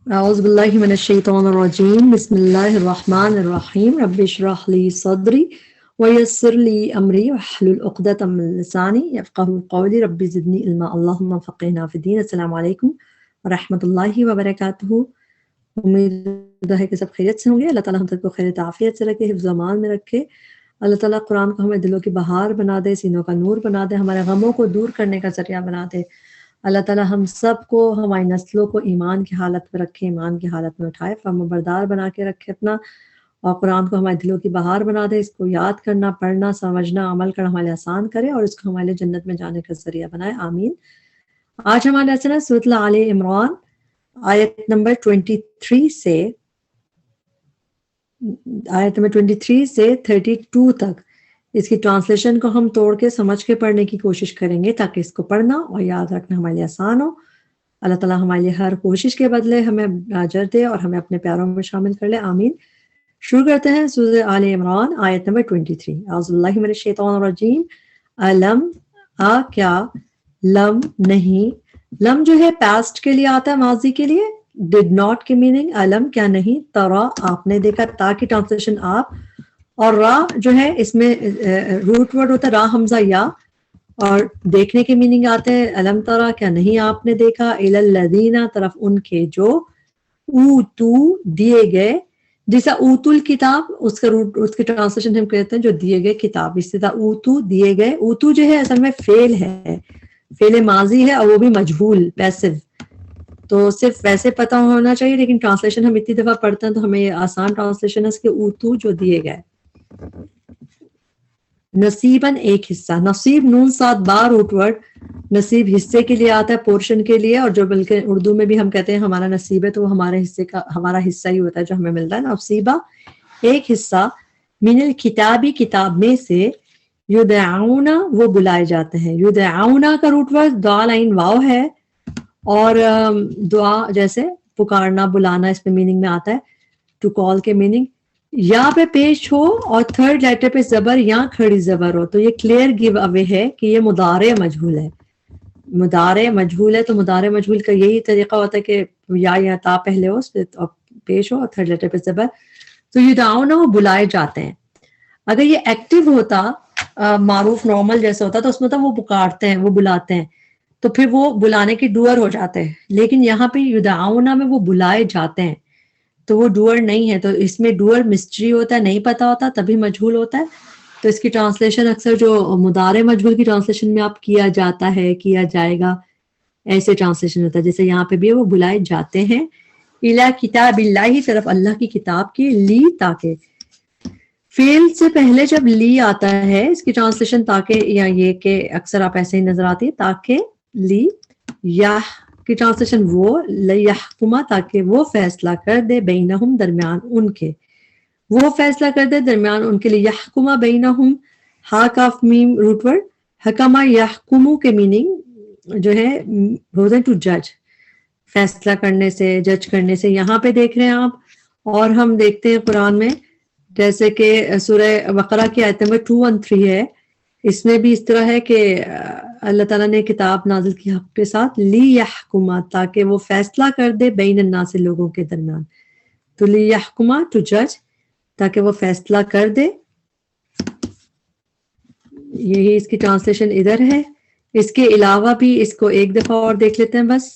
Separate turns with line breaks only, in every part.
اعوذ باللہ من الشیطان الرجیم بسم اللہ الرحمن الرحیم رب اشرح لی صدری ویسر لی امری واحلل عقدۃ من لسانی یفقہوا قولی رب زدنی علما اللہم فقہنا فی الدین۔ السلام علیکم ورحمۃ اللہ وبرکاتہ۔ امید ہے کہ سب خیریت سے ہوں گے۔ اللہ تعالیٰ ہم سب کو خیر عافیت سے رکھے، حفظ و امان میں رکھے۔ اللہ تعالیٰ قرآن کو ہمیں دلوں کی بہار بنا دے، سینوں کا نور بنا دے، ہمارے غموں کو دور کرنے کا ذریعہ بنا دے۔ اللہ تعالیٰ ہم سب کو، ہماری نسلوں کو ایمان کی حالت میں رکھے، ایمان کی حالت میں اٹھائے، فرمانبردار بنا کے رکھے اپنا، اور قرآن کو ہمارے دلوں کی بہار بنا دے، اس کو یاد کرنا، پڑھنا، سمجھنا، عمل کرنا ہمارے آسان کرے، اور اس کو ہمارے لیے جنت میں جانے کا ذریعہ بنائے، آمین۔ آج ہمارا لیسن ہے سورۃ آل عمران، آیت نمبر 23 سے 32 تک۔ اس کی ٹرانسلیشن کو ہم توڑ کے سمجھ کے پڑھنے کی کوشش کریں گے تاکہ اس کو پڑھنا اور یاد رکھنا ہمارے لیے آسان ہو۔ اللہ تعالیٰ ہمارے لیے ہر کوشش کے بدلے ہمیں اجر دے اور ہمیں اپنے پیاروں میں شامل کر لے، آمین۔ شروع کرتے ہیں سورۃ آل عمران، آیت نمبر 23۔ اعوذ باللہ من الشیطان الرجیم۔ علم کیا، لم نہیں، لم جو ہے پاسٹ کے لیے آتا ہے، ماضی کے لیے، ڈڈ ناٹ کی میننگ علم کیا نہیں، ترا آپ نے دیکھا، تا کی ٹرانسلیشن آپ، اور را جو ہے اس میں روٹ ورڈ ہوتا ہے را حمزہ یا، اور دیکھنے کے میننگ آتے ہیں علم ترا کیا نہیں آپ نے دیکھا، الی الذین طرف ان کے جو، اوتو دیے گئے، جیسا اوتو الکتاب اس کا روٹ، اس کی ٹرانسلیشن ہم کہتے ہیں جو دیے گئے کتاب، اس طرح اوتو دیے گئے، اوتو جو ہے اصل میں فعل ہے، فعل ماضی ہے اور وہ بھی مجہول پیسو، تو صرف ویسے پتہ ہونا چاہیے، لیکن ٹرانسلیشن ہم اتنی دفعہ پڑھتے ہیں تو ہمیں آسان ٹرانسلیشن ہے اس کے اوتو جو دیے گئے۔ نصیباً ایک حصہ، نصیب نون سات بار روٹ ورڈ، نصیب حصے کے لیے آتا ہے، پورشن کے لیے، اور جو بلکہ اردو میں بھی ہم کہتے ہیں ہمارا نصیب ہے تو وہ ہمارے حصے کا، ہمارا حصہ ہی ہوتا ہے جو ہمیں ملتا ہے، نصیبہ ایک حصہ، من الکتابی کتاب میں سے، یدعون وہ بلائے جاتے ہیں، یدعون کا روٹ ورڈ دعا لائن واو ہے، اور دعا جیسے پکارنا، بلانا، اس میں میننگ میں آتا ہے، ٹو کال کے میننگ، یا پہ پیش ہو اور تھرڈ لیٹر پہ زبر یا کھڑی زبر ہو تو یہ کلیئر گیو اوے ہے کہ یہ مضارع مجہول ہے۔ مضارع مجہول ہے تو مضارع مجہول کا یہی طریقہ ہوتا ہے کہ یا تا پہلے ہو، اس پہ پیش ہو اور تھرڈ لیٹر پہ زبر، تو یدعون وہ بلائے جاتے ہیں۔ اگر یہ ایکٹیو ہوتا، معروف نارمل جیسا ہوتا تو اس میں تو وہ پکارتے ہیں، وہ بلاتے ہیں، تو پھر وہ بلانے کے ڈوئر ہو جاتے ہیں، لیکن یہاں پہ یدعون میں وہ بلائے جاتے ہیں تو وہ ڈوئر نہیں ہے، تو اس میں ڈوئر مسٹری ہوتا ہے، نہیں پتا ہوتا تبھی مجہول ہوتا ہے، تو اس کی ٹرانسلیشن اکثر جو مضارع مجہول کی ٹرانسلیشن میں آپ کیا جاتا ہے، کیا جائے گا، ایسے ٹرانسلیشن ہوتا ہے، جیسے یہاں پہ بھی وہ بلائے جاتے ہیں، الی کتاب اللہ طرف اللہ کی کتاب کی، لی تاکہ، فعل سے پہلے جب لی آتا ہے اس کی ٹرانسلیشن تاکہ، یا یہ کہ اکثر آپ ایسے ہی نظر آتی ہے، تاکہ لی، یا کی ٹرانسلیشن وہ، لیحکما تاکہ وہ فیصلہ کر دے، بینہم درمیان ان کے، وہ فیصلہ کر دے درمیان ان کے لیے، یحکما بینہم، ہا کاف میم روٹ ورڈ، حکما یحکمو کے میننگ جو ہے ہوتے ٹو جج، فیصلہ کرنے سے، جج کرنے سے۔ یہاں پہ دیکھ رہے ہیں آپ، اور ہم دیکھتے ہیں قرآن میں جیسے کہ سورہ بقرہ کی آیت نمبر 213 ہے، اس میں بھی اس طرح ہے کہ اللہ تعالیٰ نے کتاب نازل کی حق کے ساتھ، لی یحکما تاکہ وہ فیصلہ کر دے، بین الناس لوگوں کے درمیان، تو لی یحکما ٹو جج تاکہ وہ فیصلہ کر دے، یہی اس کی ٹرانسلیشن ادھر ہے۔ اس کے علاوہ بھی اس کو ایک دفعہ اور دیکھ لیتے ہیں بس،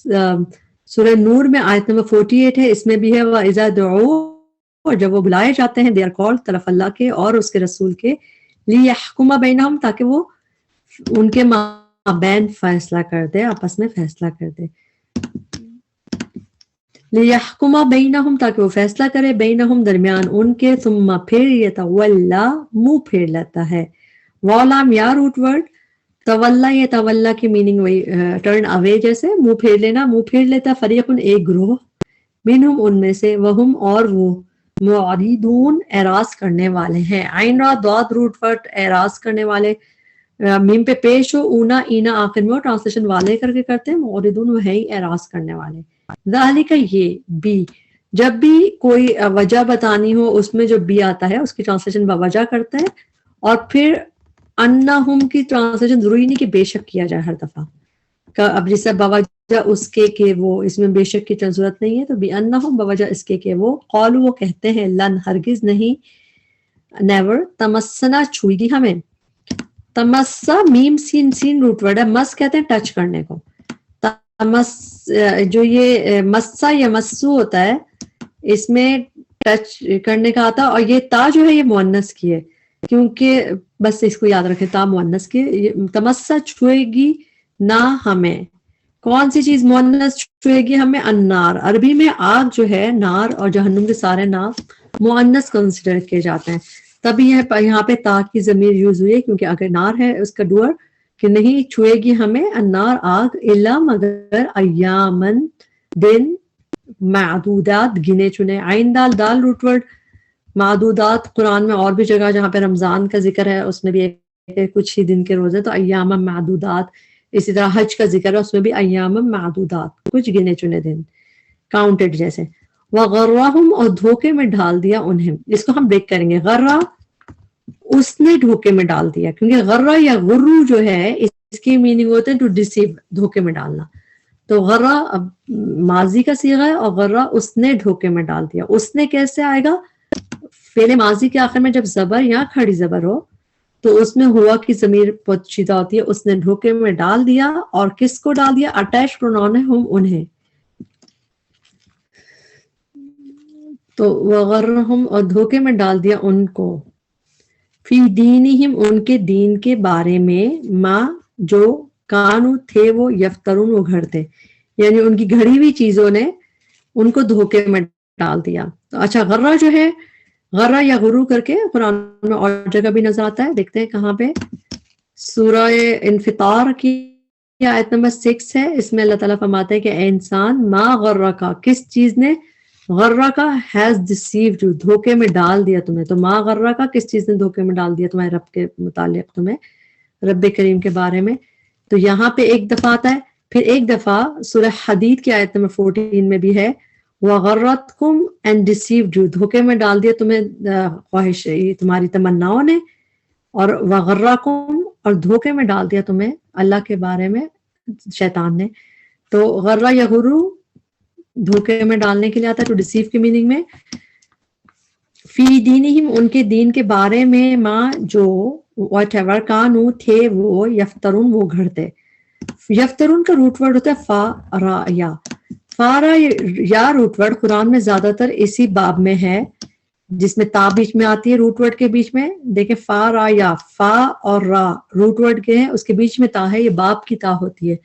سورہ نور میں آیت نمبر 48 ہے، اس میں بھی ہے وَإِذَا دُعُوا، اور جب وہ بلائے جاتے ہیں، دے آر کالڈ طرف اللہ کے اور اس کے رسول کے، لِيَحْكُمَ بَيْنَهُمْ تاکہ وہ ان کے مابین فیصلہ کر دے، آپس میں فیصلہ کر دے، لِيَحْكُمَ بَيْنَهُمْ تاکہ وہ فیصلہ کرے، بینہم درمیان ان کے، ثم پھر یتولا منہ پھیر لیتا ہے، والام یا روٹ ورڈ، تولا یہ تولا کی میننگ وہی ٹرن اوے جیسے منہ پھیر لینا، منہ پھیر لیتا فریقن ایک گروہ، منہم ان میں سے، وہم اور وہ، معرضون اعراض کرنے والے ہیں، عین را ضاد روٹ ورڈ اعراض کرنے والے، میم پہ پیش ہو، اونا اینا آخر میں ہو، ٹرانسلیشن والے کر کے کرتے ہیں، معرضون وہ ہے ہی اعراض کرنے والے، ذالک یہ بھی، جب بھی کوئی وجہ بتانی ہو اس میں جو بھی آتا ہے اس کی ٹرانسلیشن بوجہ کرتے ہیں، اور پھر انہم کی ٹرانسلیشن ضروری نہیں کہ بے شک کیا جائے ہر دفعہ، اب جیسے بوجہ اس کے وہ اس میں بے شک کی ضرورت نہیں ہے، تو بِأَنَّهُمْ بوجہ اس کے وہ قالوا وہ کہتے ہیں لن ہرگز نہیں، نیور تمسنا چھوئے گی ہمیں. تمسا میم سین سین روٹ ورڈ ہے، مس کہتے ہیں ٹچ کرنے کو. تمس جو یہ مسا یا مسو ہوتا ہے اس میں ٹچ کرنے کا آتا، اور یہ تا جو ہے یہ مؤنث کی ہے، کیونکہ بس اس کو یاد رکھیں تا مؤنث کی. تمسا چھوئے گی نہ ہمیں، کون سی چیز مؤنث چھوئے گی ہمیں؟ النار. عربی میں آگ جو ہے نار اور جہنم کے سارے نام مؤنث کنسیڈر کیے جاتے ہیں، تبھی یہاں پہ تا کی ضمیر یوز ہوئی ہے، کیونکہ اگر نار ہے اس کا ڈوئر کہ نہیں چھوئے گی ہمیں النار آگ، الا مگر ایامن دن معدودات گنے چنے. عین دال دال روٹ ورڈ، معدودات قرآن میں اور بھی جگہ جہاں پہ رمضان کا ذکر ہے اس میں بھی کچھ ہی دن کے روزے تو ایام معدودات. اسی طرح حج کا ذکر ہے اس میں بھی ایام معدودات، کچھ گنے چنے دن، کاؤنٹڈ جیسے. وغرہم اور دھوکے میں ڈال دیا انہیں، اس کو ہم بریک کریں گے. غرہ اس نے دھوکے میں ڈال دیا، کیونکہ غرہ یا غرو جو ہے اس کی میننگ ہوتے ہیں ٹو ڈیسیو، دھوکے میں ڈالنا. تو غرہ اب ماضی کا صیغہ ہے، اور غرہ اس نے دھوکے میں ڈال دیا. اس نے کیسے آئے گا؟ فعل ماضی کے آخر میں جب زبر یا کھڑی زبر ہو تو اس میں ہوا کی ضمیر پوشیدہ ہوتی ہے. اس نے دھوکے میں ڈال دیا، اور کس کو ڈال دیا؟ اٹیچ پروناؤن ہے ہم انہیں. تو وغرہم اور دھوکے میں ڈال دیا ان کو، فی دینہم ان کے دین کے بارے میں، ما جو کانو تھے وہ یفترون وہ گھڑتے، یعنی ان کی گھڑی ہوئی چیزوں نے ان کو دھوکے میں ڈال دیا. تو اچھا غرہ جو ہے، غرہ یا غرو کر کے قرآن میں اور جگہ بھی نظر آتا ہے، دیکھتے ہیں کہاں پہ. سورہ انفطار کی آیت نمبر 6 ہے، اس میں اللہ تعالیٰ فرماتے ہیں کہ اے انسان ما غرہ کا، کس چیز نے غرہ کا ہیز ڈسیوڈ دھوکے میں ڈال دیا تمہیں. تو ما غرہ کا کس چیز نے دھوکے میں ڈال دیا تمہیں رب کے متعلق، تمہیں رب کریم کے بارے میں. تو یہاں پہ ایک دفعہ آتا ہے، پھر ایک دفعہ سورہ حدید کی آیت نمبر 14 میں بھی ہے وغرتکم اینڈ ڈسیوڈ یو، دھوکے میں ڈال دیا تمہیں خواہش تمہاری تمناؤں نے، اور وغرکم اور دھوکے میں ڈال دیا تمہیں اللہ کے بارے میں شیطان نے. تو غرہ یا غرو دھوکے میں ڈالنے کے لیے آتا ہے، ٹو ڈسیو کی میننگ میں. فی دینہم ان کے دین کے بارے میں، ماں جو واٹ ایور کانو تھے وہ یفترون وہ گھڑتے. یفترون کا روٹ ورڈ ہوتا ہے فا را یا. فا را یا روٹ ورڈ قرآن میں زیادہ تر اسی باب میں ہے جس میں تا بیچ میں آتی ہے روٹ ورڈ کے بیچ میں. دیکھیں فا را یا، فا اور را روٹ ورڈ کے ہیں، اس کے بیچ میں تا ہے، یہ باب کی تا ہوتی ہے.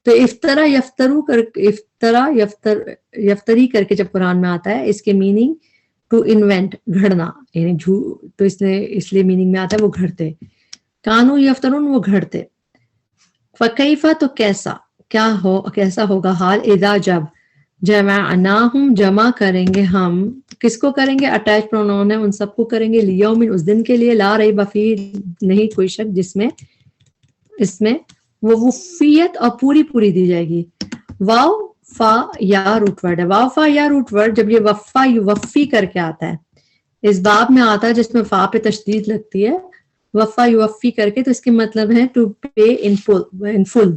تو افطرا یفترو کر یفتری کر کے جب قرآن میں آتا ہے اس کے میننگ ٹو انوینٹ گھڑنا، یعنی تو اس لیے میننگ میں آتا ہے وہ گھڑتے. کانو یفترون وہ گھڑتے. فکیفا تو کیسا ہوگا حال، اذا جب جمعناہم جمع کریں گے ہم، کس کو کریں گے؟ اٹیچ پروناؤن ہے، ان سب کو کریں گے، لیوم اس دن کے لیے، لا ریب فیہ نہیں کوئی شک جس میں، اس میں وہ وفیت اور پوری پوری دی جائے گی. واو فا یا روٹ ورڈ ہے، واو فا یا روٹ ورڈ جب یہ وفا یوفی کر کے آتا ہے اس باب میں آتا ہے جس میں فا پہ تشدید لگتی ہے، وفا یوفی کر کے، تو اس کے مطلب ہے ٹو پے ان فل،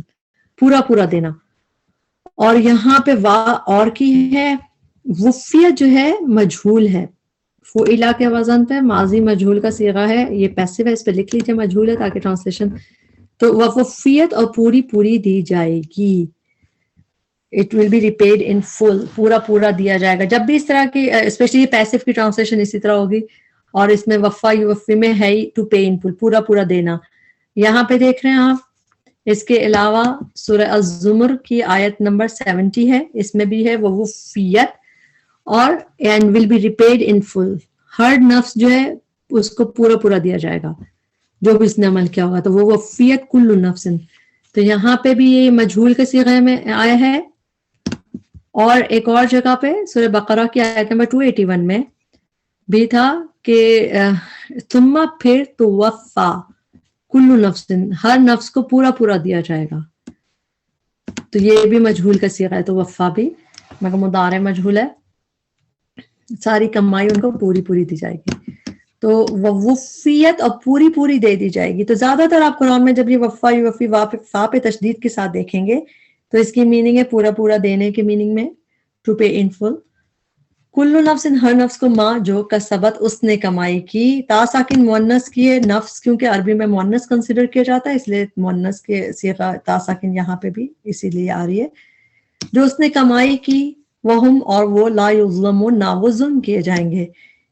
پورا پورا دینا. اور یہاں پہ وا اور کی ہے، وفیت جو ہے مجھول ہے، فعلا کے وزن پہ ماضی مجھول کا صیغہ ہے، یہ پیسو ہے، اس پہ لکھ لیجیے مجھول ہے تاکہ ٹرانسلیشن. تو وفیت اور پوری پوری دی جائے گی، اٹ ول بی ریپیڈ ان فل، پورا پورا دیا جائے گا. جب بھی اس طرح کی اسپیشلی پیسو کی ٹرانسلیشن اسی طرح ہوگی، اور اس میں وفا یوفی میں ہے ٹو پے ان فل، پورا پورا دینا. یہاں پہ دیکھ رہے ہیں آپ، اس کے علاوہ سورہ الزمر کی آیت نمبر 70 ہے، اس میں بھی ہے وہ وفیت اور اینڈ ول بی ریپیڈ ان فل، ہر نفس جو ہے اس کو پورا پورا دیا جائے گا جو بھی اس نے عمل کیا ہوگا. تو وہ وفیت کل نفس. تو یہاں پہ بھی یہ مجھول کے صیغے میں آیا ہے، اور ایک اور جگہ پہ سورہ بقرہ کی آیت نمبر 281 میں بھی تھا کہ ثم پھر تو وفا کل نفس، ہر نفس کو پورا پورا دیا جائے گا. تو یہ بھی مجھول کا صیغہ ہے، تو وفا بھی مگر مضارع مجھول ہے، ساری کمائی ان کو پوری پوری دی جائے گی. تو وفیت اور پوری پوری دے دی جائے گی. تو زیادہ تر آپ قرآن میں جب یہ وفا یوفی فا پہ تشدید کے ساتھ دیکھیں گے تو اس کی میننگ ہے پورا پورا دینے کی میننگ میں, ٹو پے ان فل. کل نفس ہر نفس کو ما جو کسبت اس نے کمائی کی. تا ساکن مؤنث کی ہے, نفس کیونکہ عربی میں مؤنث کنسیڈر کیا جاتا ہے اس لیے مؤنث کے صیغہ تا ساکن یہاں پہ بھی اسی لیے آ رہی ہے. جو اس نے کمائی کی وہم اور وہ لا یظلمون نہ وہ ظلم کیے جائیں گے.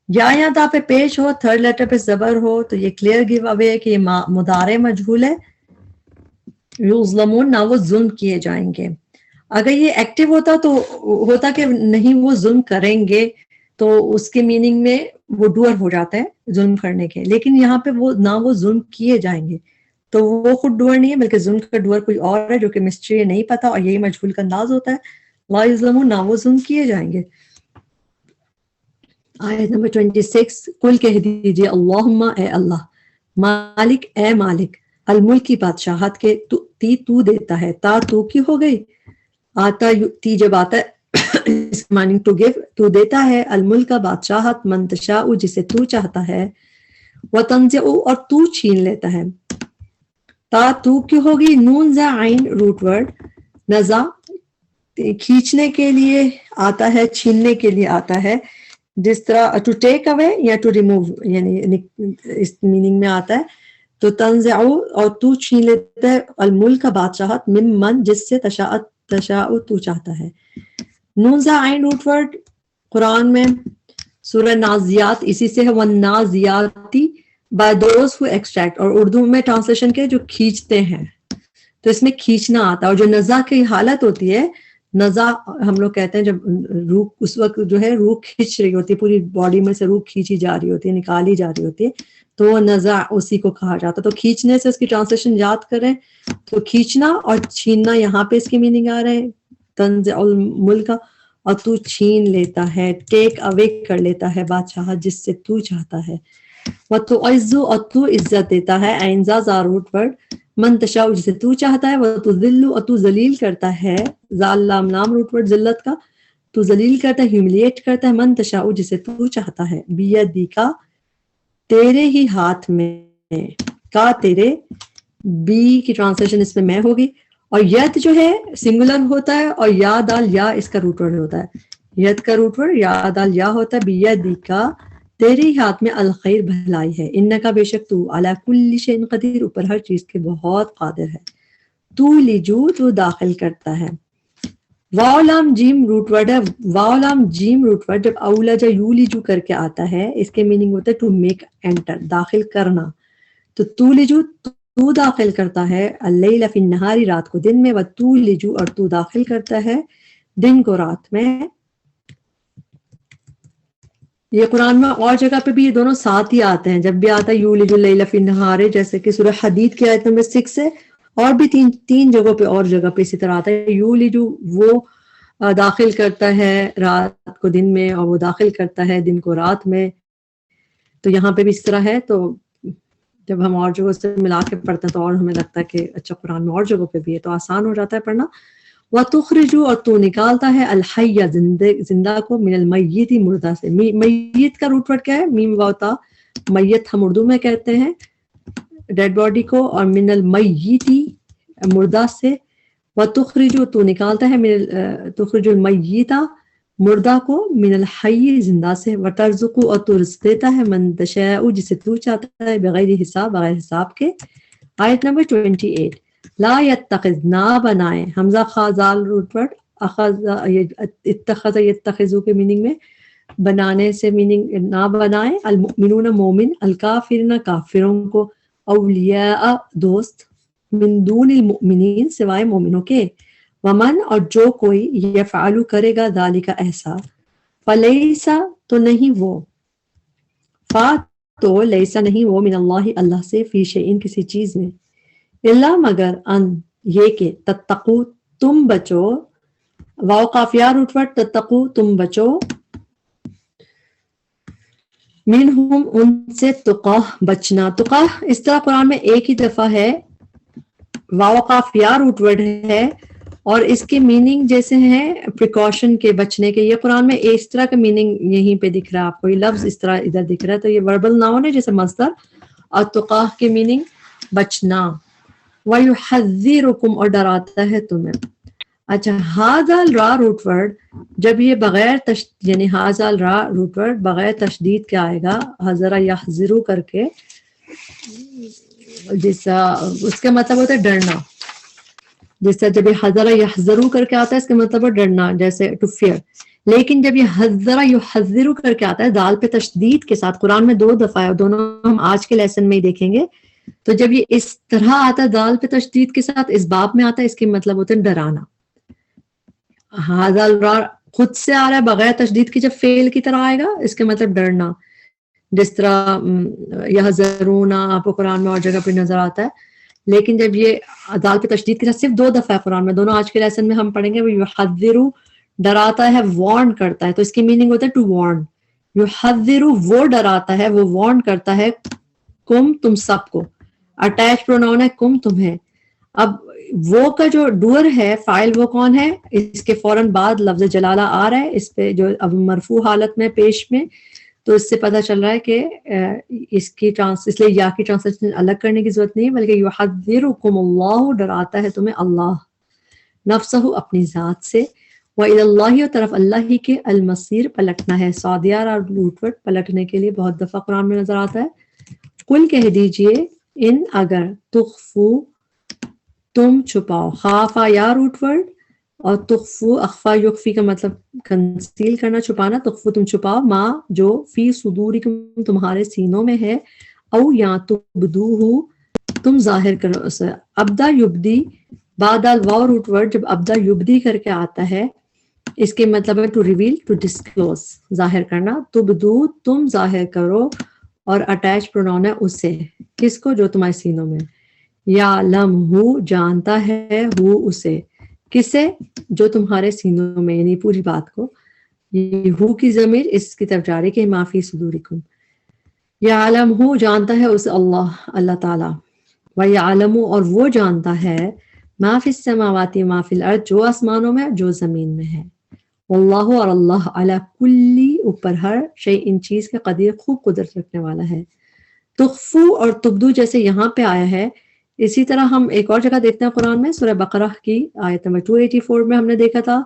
یا یہاں تا پہ پیش ہو, تھرڈ لیٹر پہ زبر ہو تو یہ کلیئر گیو اوے ہے کہ یہ مضارع مجہول ہے. یظلمون نہ وہ ظلم کیے جائیں گے. اگر یہ ایکٹیو ہوتا تو ہوتا کہ نہیں وہ ظلم کریں گے تو اس کے میننگ میں وہ ڈوئر ہو جاتا ہے ظلم کرنے کے, لیکن یہاں پہ وہ نہ وہ ظلم کیے جائیں گے تو وہ خود ڈوئر نہیں ہے بلکہ ظلم کا ڈوئر کوئی اور ہے جو کہ مسٹری نہیں پتا, اور یہی مجہول کا انداز ہوتا ہے. لا یظلمون نہ وہ ظلم کیے جائیں گے. آیت نمبر 26, کل کہہ دیجئے اللہم اے اللہ, مالک اے مالک, الملک کی بادشاہت کے تو دیتا ہے, تا تو کی ہو گئی, آتا تی جب آتا ہے اس معنی ٹو گیو, تو دیتا ہے, الملک کا بادشاہت, من تشاء جسے تو چاہتا ہے, وتنزع اور تو چھین لیتا ہے. تا تو کی ہوگی, نون زا عین روٹ ورڈ, نزا کھینچنے کے لیے آتا ہے, چھیننے کے لیے آتا ہے, جس طرح ٹو ٹیک اوے یا ٹو ریموو یعنی اس میننگ میں آتا ہے. تو تنزع اور تو چھین لیتا ہے, الملک کا بادشاہت, من جس سے تشاء تو چاہتا ہے. نون زا عین روٹ ورڈ قرآن میں سورہ نازیات اسی سے ہے, والنازیاتی by those who extract, اور اردو میں ٹرانسلیشن کے جو کھینچتے ہیں تو اس میں کھینچنا آتا ہے. اور جو نزا کی حالت ہوتی ہے, نزا ہم لوگ کہتے ہیں جب روح اس وقت جو ہے روح کھینچ رہی ہوتی ہے, پوری باڈی میں سے روح کھینچی جا رہی ہوتی ہے, نکالی جا رہی ہوتی ہے, تو وہ نزا اسی کو کہا جاتا ہے. تو کھینچنے سے اس کی ٹرانسلیشن یاد کریں تو کھینچنا اور چھیننا یہاں پہ اس کی میننگ آ رہے ہیں, تنزع الملک, اور تو چھین لیتا ہے, ٹیک اوے کر لیتا ہے بادشاہت جس سے تو چاہتا ہے. وَتُعِزُّ اور تو عزت دیتا ہے, عینزا زا روٹ ورڈ, من تشاء جسے تو چاہتا ہے, وَتُذِلُّ اور تو ذلیل کرتا ہے, زال لام لام روٹ ورڈ ذلت کا, تو ذلیل کرتا ہے, ہیوملیٹ کرتا ہے, من تشاء جسے تو چاہتا ہے, بیدیکا تیرے ہی ہاتھ میں, کا تیرے, بی کی ٹرانسلیشن اس میں میں ہوگی, اور ید جو ہے سنگولر ہوتا ہے اور یا دال یا اس کا روٹ ورڈ ہوتا ہے, ید کا روٹ ورڈ یا دال یا ہوتا ہے. بیدیکا تیرے ہی ہاتھ میں الخیر بھلائی ہے, انکا بے شک تو, علی کل شیء قدیر اوپر ہر چیز کے بہت قادر ہے. تو لجو تو داخل کرتا ہے. واو لام جیم روٹ ورڈ ہے, واو لام جیم روٹ ورڈ جب اولجا یولجو کر کے آتا ہے اس کے میننگ ہوتا ہے ٹو میک انٹر, داخل کرنا. تو لجو تو داخل کرتا ہے, اللیل فی النہاری رات کو دن میں, و تو لجو اور تو داخل کرتا ہے دن کو رات میں. یہ قرآن میں اور جگہ پہ بھی یہ دونوں ساتھ ہی آتے ہیں, جب بھی آتا ہے یولج اللیل فی النہار, جیسے کہ سورہ حدید کی آیت نمبر 6 ہے, اور بھی تین جگہوں پہ اور جگہ پہ اسی طرح آتا ہے. یولج وہ داخل کرتا ہے رات کو دن میں, اور وہ داخل کرتا ہے دن کو رات میں, تو یہاں پہ بھی اس طرح ہے. تو جب ہم اور جگہوں سے ملا کے پڑھتے ہیں تو اور ہمیں لگتا ہے کہ اچھا قرآن میں اور جگہوں پہ بھی ہے, تو آسان ہو جاتا ہے پڑھنا. وَتُخْرِجُ اور تو نکالتا ہے, الحی زندہ کو, من المیت مردہ سے. میت کا روٹ ورڈ کیا ہے, میم واو تا, میت ہم اردو میں کہتے ہیں ڈیڈ باڈی کو, اور من المیت مردہ سے. وَتُخْرِجُ تو نکالتا ہے, تخرج المیت مردہ کو, من الحی زندہ سے. وَتَرْزُقُ اور تو رزق دیتا ہے, من تشاء جسے تو چاہتا ہے, بغیر حساب بغیر حساب کے. آیت نمبر 28, لا یتخذ نہ بنائے, حمزہ خازال روٹ ورڈ, اتخذ یتخذو کے میننگ میں بنانے سے میننگ نہ بنائے, المؤمنون مومن, الکافرین کافروں کو, اولیاء دوست, من دون المؤمنین سوائے مومنوں کے, ومن اور جو کوئی یفعل کرے گا ذالک ایسا, فلیسا تو نہیں وہ, فا تو لیسا نہیں وہ, من اللہ اللہ سے, فی شیئن کسی چیز میں, اللہ مگر ان یہ کہ تتقو تم بچو, واو قافیہ روٹ ورڈ, تتقو تم بچو, منہم ان سے, تقا بچنا. تقا اس طرح قرآن میں ایک ہی دفعہ ہے, واو قافیہ روٹ ورڈ ہے, اور اس کے میننگ جیسے ہیں پریکاشن کے، بچنے کے. یہ قرآن میں اس طرح کا میننگ یہیں پہ دکھ رہا ہے آپ کو، یہ لفظ اس طرح ادھر دکھ رہا ہے. تو یہ وربل ناؤن ہے جیسے مصدر، اور تقاہ کے میننگ بچنا. وَيُحَذِّرُكُمْ اور ڈراتا ہے تمہیں. اچھا ہاذا را روٹ ورڈ جب یہ بغیر یعنی ہاذا را روٹ ورڈ بغیر تشدید کیا آئے گا، حذر یحذرو کر کے، جیسا اس کا مطلب ہوتا ہے ڈرنا. جس طرح جب یہ حذر یحذرو کر کے آتا ہے اس کا مطلب ہے ڈرنا، جیسے ٹو فیئر. لیکن جب یہ حذر یحذرو کر کے آتا ہے دال پہ تشدید کے ساتھ، قرآن میں 2 دفعہ ہے، دونوں ہم آج کے لیسن میں ہی دیکھیں گے. تو جب یہ اس طرح آتا ہے دال پہ تشدید کے ساتھ، اس باب میں آتا ہے، اس کے مطلب ہوتا ہے ڈرانا. حاذا را خود سے آ رہا ہے بغیر تشدید کی، جب فعل کی طرح آئے گا اس کے مطلب ڈرنا. جس طرح یحذرون آپ کو قرآن میں اور جگہ پہ نظر آتا ہے. لیکن جب یہ دال پہ تشدید کے ساتھ صرف 2 دفعہ ہے قرآن میں، دونوں آج کے لیسن میں ہم پڑھیں گے. وہ یحذرو ڈراتا ہے، وارن کرتا ہے، تو اس کی میننگ ہوتا ہے ٹو وارن. یحذرو وہ ڈراتا ہے، وہ وارن کرتا ہے، کم تم سب کو. اٹیچ پروناؤن ہے کم تمہیں. اب وہ کا جو ڈور ہے فائل وہ کون ہے، اس کے فوراً بعد لفظ جلالہ آ رہا ہے اس پہ جو اب مرفوع حالت میں پیش میں. تو اس سے پتہ چل رہا ہے کہ اس کی اس لیے یا کی ٹرانسلیشن الگ کرنے کی ضرورت نہیں، بلکہ یحذرکم اللہ ڈراتا ہے تمہیں اللہ نفسہ اپنی ذات سے. وَإِلَى اللَّهِ اور طرف اللہ ہی کے المصیر پلٹنا ہے. سعودیہ اور روٹ ورڈ پلٹنے کے لیے بہت دفعہ قرآن میں نظر آتا ہے. قل کہہ دیجئے ان اگر تخفو تم چھپاؤ، خافا یا روٹ ورڈ اور تخفو اخفا یخفی کا مطلب کنسیل کرنا، چھپانا. تخفو تم چھپاؤ، ماں جو فی صدورکم تمہارے سینوں میں ہے، او یا تبدوہ تم ظاہر کرو اسے. ابدا یبدی بعد الواو روٹ ورڈ جب ابدا یبدی کر کے آتا ہے اس کے مطلب ہے ٹو ریویل، ٹو ڈسکلوز ظاہر کرنا. تبدو تم ظاہر کرو، اور اٹیچ پروناؤن ہے اسے، کس کو، جو تمہارے سینوں میں. یعلم ہو جانتا ہے، ہو اسے، کسے، جو تمہارے سینوں میں، یعنی پوری بات کو. یہ ہو کی ضمیر اس کی طرف جا رہی کہ ما فی صدورکم. یعلم ہو جانتا ہے اسے اللہ تعالیٰ. وَيَعْلَمُ اور وہ جانتا ہے ما فی السماوات ما فی الارض جو آسمانوں میں جو زمین میں ہے. واللہ اور اللہ علی کلی اوپر ہر شیء ان چیز کے قدیر خوب قدرت رکھنے والا ہے. تخفو اور تبدو جیسے یہاں پہ آیا ہے، اسی طرح ہم ایک اور جگہ دیکھتے ہیں قرآن میں، سورہ بقرہ کی آیت نمبر 284 میں ہم نے دیکھا تھا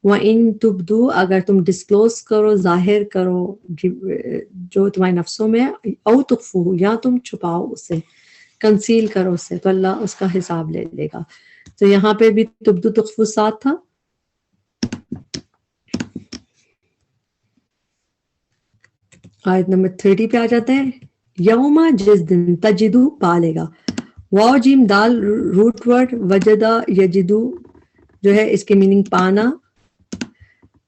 وَإِن تُبْدُوا اگر تم ڈسکلوز کرو، ظاہر کرو جو تمہارے نفسوں میں، او تخفو یا تم چھپاؤ اسے، کنسیل کرو اسے، تو اللہ اس کا حساب لے لے گا. تو یہاں پہ بھی تبدو تخفو ساتھ تھا. آیت نمبر 30 پہ آ جاتے ہیں. یوما جس دن تجدو پالے گا، واو جیم دال روٹ ورڈ وجدہ یجدو جو ہے اس کی میننگ پانا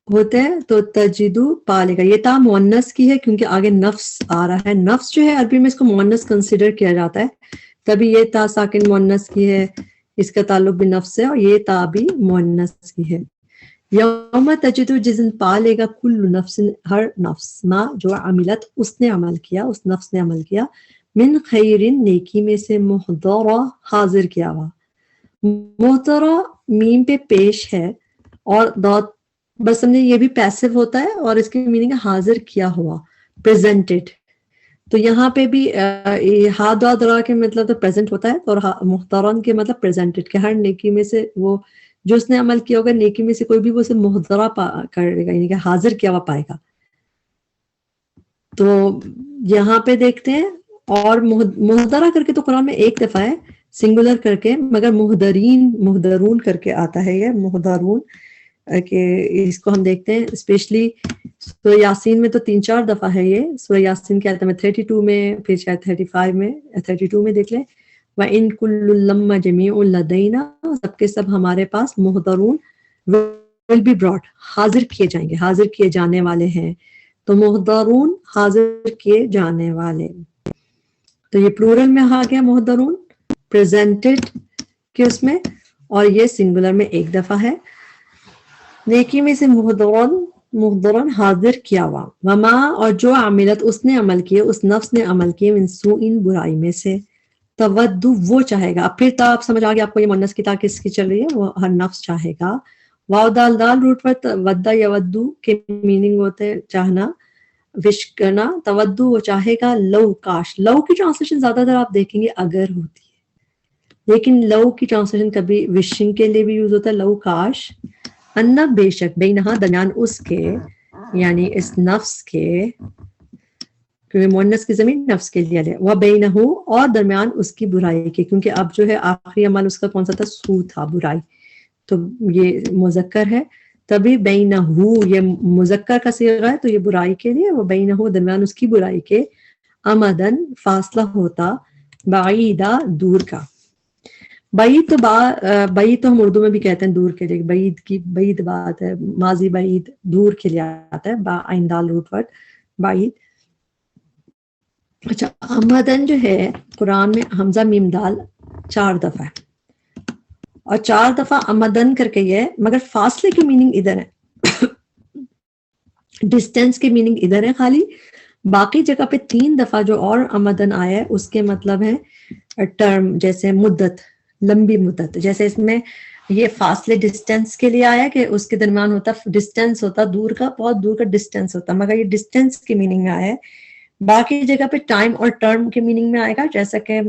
ہوتا ہے. تو تجدو پالے گا، یہ تا مؤنث کی ہے کیونکہ آگے نفس آ رہا ہے. نفس جو ہے عربی میں اس کو مؤنث کنسیڈر کیا جاتا ہے، تبھی یہ تا ساکن مؤنث کی ہے، اس کا تعلق بھی نفس ہے، اور یہ تا بھی مؤنث کی ہے. یوم تجدو جس دن پالے گا کل نفس ہر نفس، ما جو عملت اس نے عمل کیا، اس نفس نے عمل کیا، من خیرن نیکی میں سے، محضرہ حاضر کیا ہوا. محضرہ میم پہ پیش ہے اور دوت بس سمجھے یہ بھی پیسو ہوتا ہے اور اس کی میننگ حاضر کیا ہوا، پریزنٹڈ. تو یہاں پہ بھی ہادرا کے مطلب تو پریزنٹ ہوتا ہے، اور محضرن کے مطلب پریزنٹڈ، کہ ہر نیکی میں سے وہ جو اس نے عمل کیا ہوگا نیکی میں سے کوئی بھی وہ اسے محضرہ کرے گا، یعنی کہ حاضر کیا ہوا پائے گا. تو یہاں پہ دیکھتے ہیں، اور محضرہ کر کے تو قرآن میں ایک دفعہ ہے سنگولر کر کے، مگر محضرون کر کے آتا ہے، یہ محضرون کہ اس کو ہم دیکھتے ہیں اسپیشلی سورہ یاسین میں تو 3-4 دفعہ ہے یہ. سورہ یاسین کی آیت میں 32 میں، پھر شاید 35 میں، 32 میں دیکھ لیں. وَإِن كُلٌّ لَمَّا جَمِيعٌ لَدَيْنَا سب کے سب ہمارے پاس، محضرون will be brought حاضر کیے جائیں گے، حاضر کیے جانے والے ہیں. تو محضرون حاضر کیے جانے والے، تو یہ پلورل میں آ گیا محضرون، پریزنٹڈ کے اس میں، اور یہ سنگولر میں ایک دفعہ ہے. نیکی میں سے محضرن حاضر کیا ہوا. وما اور جو عملت اس نے عمل کیے، اس نفس نے عمل کیے، من سوء برائی میں سے، تودو وہ چاہے گا. اب پھر تا آپ سمجھ آ گیا آپ کو یہ مؤنث کی تا کس کی چل رہی ہے, وہ ہر نفس چاہے گا. واو دال دال روٹ پر ودا یا ودو کے میننگ ہوتے ہیں چاہنا, وش کرنا. تودو وہ چاہے گا, لو کاش. لو کی ٹرانسلیشن زیادہ تر آپ دیکھیں گے اگر ہوتی ہے, لیکن لو کی ٹرانسلیشن کبھی وشنگ کے لیے بھی یوز ہوتا ہے, لو کاش. انا بے شک, بینہا درمیان اس کے, یعنی اس نفس کے, کیونکہ مؤنث کی ضمیر نفس کے لیے ہے, وہ بینہو اور درمیان اس کی برائی کے, کیونکہ اب جو ہے آخری عمل اس کا کون سا تھا, سو تھا, برائی, تو یہ مذکر ہے, تبھی بینہو یہ مذکر کا صیغہ ہے تو یہ برائی کے لیے, وہ بینہو درمیان اس کی برائی کے, امدن فاصلہ ہوتا, بعیدہ دور کا. بعید تو بعید تو ہم اردو میں بھی کہتے ہیں دور کے لیے, بعید کی بعید بات ہے, ماضی بعید دور کے لیے آتا ہے, با عین دال روٹ ورڈ بعید. اچھا, امدن جو ہے قرآن میں حمزہ میم دال 4 دفعہ ہے, اور 4 دفعہ امدن کر کے یہ ہے, مگر فاصلے کی میننگ ادھر ہے, ڈسٹینس کی میننگ ادھر ہے خالی. باقی جگہ پہ 3 دفعہ جو اور امدن آیا ہے اس کے مطلب ہے ٹرم, جیسے مدت, لمبی مدت. جیسے اس میں یہ فاصلے ڈسٹینس کے لیے آیا کہ اس کے درمیان ہوتا ڈسٹینس ہوتا دور کا, بہت دور کا ڈسٹینس ہوتا, مگر یہ ڈسٹینس کی میننگ میں آیا ہے. باقی جگہ پہ ٹائم اور ٹرم کے میننگ میں آئے گا, جیسا کہ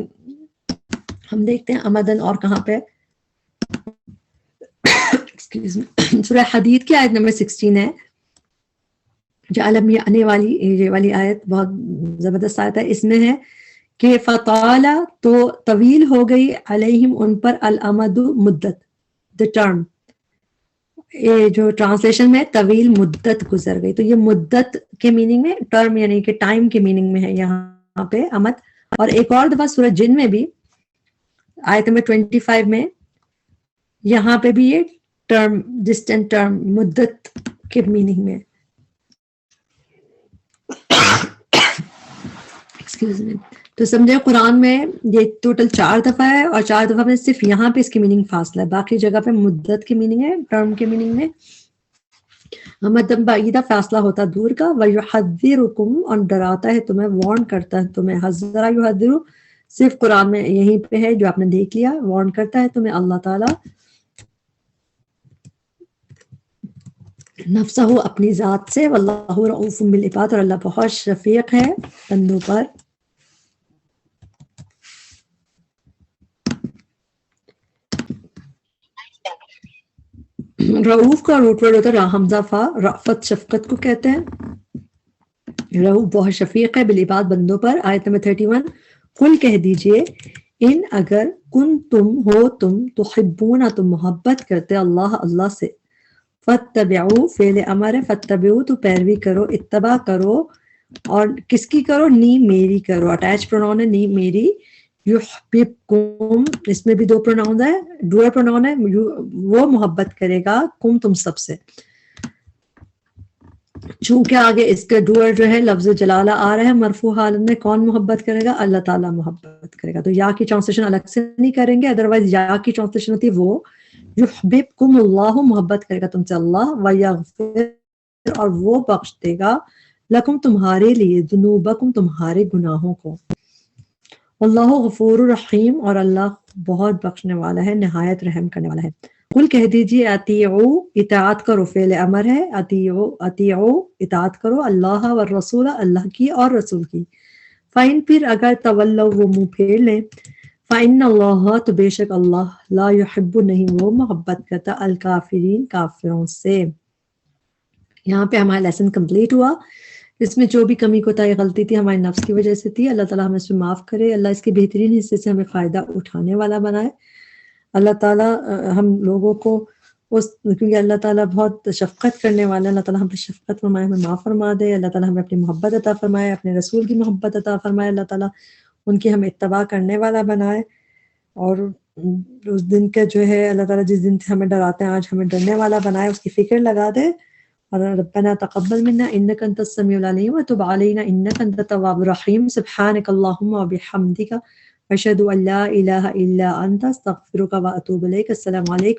ہم دیکھتے ہیں امدن اور کہاں پہ, سورہ حدید کی آیت نمبر 16 ہے, جو علم یہ آنے والی یہ والی آیت بہت زبردست آیت ہے. اس میں ہے کہ فطال تو طویل ہو گئی, علیہم ان پر, الامد مدت, the term, یہ جو ٹرانسلیشن میں طویل مدت گزر گئی, تو یہ مدت کے میننگ میں, ٹرم یعنی کہ ٹائم کے میننگ میں ہے یہاں پہ امد. اور ایک اور دفعہ سورہ جن میں بھی آیت نمبر 25 میں, یہاں پہ بھی یہ ٹرم, ڈسٹنٹ ٹرم, مدت کے میننگ میں. Excuse me. تو سمجھے قرآن میں یہ ٹوٹل 4 دفعہ ہے, اور 4 دفعہ میں صرف یہاں پہ اس کی میننگ فاصلہ ہے, باقی جگہ پہ مدت کی میننگ ہے, ٹرم کے میننگ میں. مدم بعیدہ فاصلہ ہوتا دور کا. وَيُحَذِّرُكُمْ اور ڈراتا ہے تمہیں, وارن کرتا ہے تمہیں. حذرا یحذر صرف قرآن میں یہیں پہ ہے جو آپ نے دیکھ لیا, وارن کرتا ہے تمہیں اللہ تعالیٰ نفسہ اپنی ذات سے. واللہ رؤوف بالعباد اور اللہ بہت شفیق ہے بندوں پر. رؤوف کا روٹ ورڈ ہوتا ہے حمزہ فا, رأفت شفقت کو کہتے ہیں. رؤوف بہت شفیق ہے, بالعباد بندوں پر. آیت نمبر 31, قل کہہ دیجئے, ان اگر کن تم ہو تم, تحبون تم محبت کرتے اللہ اللہ سے, فتبعو فعل امر ہے, فتبعو تو پیروی کرو, اتباع کرو, اور کس کی کرو, نی میری کرو. اٹیچ پروناؤن ہے نی میری. یحببکم, اس میں بھی 2 پروناؤن ہے, ڈوئل پروناؤن ہے, وہ محبت کرے گا کم تم سب سے. چونکہ آگے اس کا ڈوئل جو ہے لفظ جلالہ آ رہا ہے مرفوع حالت میں, کون محبت کرے گا, اللہ تعالیٰ محبت کرے گا. تو یا کی ٹرانسلیشن الگ سے نہیں کریں گے, ادروائز یا کی ٹرانسلیشن ہوتی ہے وہ یحببکم اللہ, محبت کرے گا تم سے اللہ, ویغفر اور وہ بخش دے گا, لکم تمہارے لیے, ذنوبکم تمہارے گناہوں کو. اللہ غفور الرحیم اور اللہ بہت بخشنے والا ہے, نہایت رحم کرنے والا ہے. قل کہہ دیجیے, اطیعوا اطاعت کرو, فعل امر ہے, اطیعوا اطاعت کرو, اللہ والرسول اللہ کی اور رسول کی. فَإِن پھر اگر تولوا وہ منہ پھیر لیں, فَإِنَّ اللَّهَ تو بے شک اللہ, لا يحب نہیں وہ محبت کرتا, الکافرین کافروں سے. یہاں پہ ہمارا لیسن کمپلیٹ ہوا. اس میں جو بھی کمی کوتاہی غلطی تھی ہمارے نفس کی وجہ سے تھی, اللہ تعالیٰ ہمیں اس میں معاف کرے, اللہ اس کے بہترین حصے سے ہمیں فائدہ اٹھانے والا بنائے. اللہ تعالیٰ ہم لوگوں کو کیونکہ اللہ تعالیٰ بہت شفقت کرنے والا ہے, اللہ تعالیٰ ہم پہ شفقت فرمائے, ہمیں معاف فرما دے. اللہ تعالیٰ ہمیں اپنی محبت عطا فرمائے, اپنے رسول کی محبت عطا فرمائے. اللہ تعالیٰ ان کی ہمیں اتباع کرنے والا بنائے. اور اس دن کا جو ہے اللہ تعالیٰ جس دن سے ہمیں ڈراتے ہیں آج ہمیں ڈرنے والا بنائے, اس کی فکر لگا دے. اور ربنا تقبل منا انك انت السميع العليم وتب علينا انك انت التواب الرحيم. سبحانك اللهم وبحمدك اشهد ان لا اله الا انت استغفرك واتوب اليك. السلام علیکم.